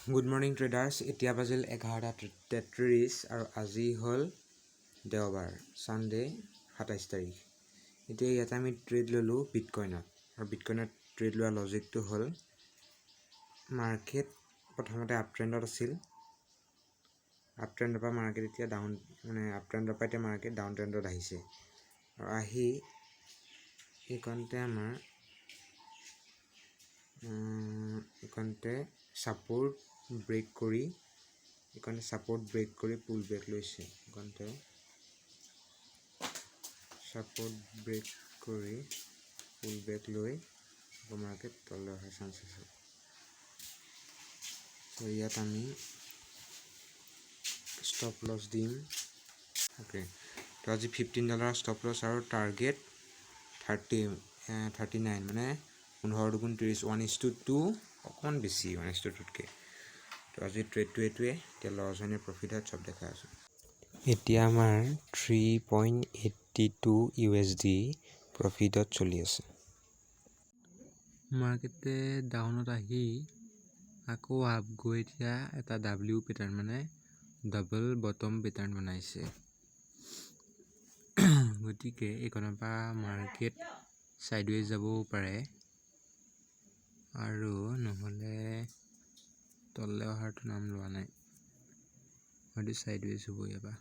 Good morning traders. এতিয়া বাজিল 11:33 আৰু আজি হ'ল দেওবাৰ, ছানডে 27 তাৰিখ। এতিয়া ইয়াতে আমি ট্ৰেড ল'লোঁ বিটকইনত, আৰু বিটকইনত ট্ৰেড লোৱা লজিকটো হ'ল মাৰ্কেট প্ৰথমতে আপ ট্ৰেণ্ডত আছিল, আপ ট্ৰেণ্ডৰ পৰা মাৰ্কেট এতিয়া আপ ট্ৰেণ্ডৰ পৰা এতিয়া মাৰ্কেট ডাউন ট্ৰেণ্ডত আহিছে, আৰু আহি এইকণতে আমাৰ ছাপোৰ্ট ব্ৰেক কৰি পুল বেক লৈছে। ছাপোৰ্ট ব্ৰেক কৰি পুল বেক লৈ আকৌ মাৰ্কেট তললৈ অহাৰ চান্স আছে। তো ইয়াত আমি ষ্টপ লছ দিম। তো আজি $15 ষ্টপ লছ আৰু টাৰ্গেট 39, মানে 15 × 30, 1:2, অকণমান বেছি 1:2তকৈ। তো আজি ট্ৰেডটো এইটোৱে। এতিয়া লছ হয়নে প্ৰফিট হয় চব দেখাই আছোঁ। এতিয়া আমাৰ 3.82 USD প্ৰফিটত চলি আছে। মাৰ্কেটে ডাউনত আহি আকৌ আপ গৈ এতিয়া এটা ডাব্লিউ পেটাৰ্ণ, মানে ডাবল বটম পেটাৰ্ণ বনাইছে। গতিকে এইকণৰ পৰা মাৰ্কেট ছাইডৱেজ যাবও পাৰে, আৰু নহ'লে তললৈ অহাৰটো নাম লোৱা নাই, হয়তো ছাইডৱেজ হ'ব ইয়াৰ পৰা।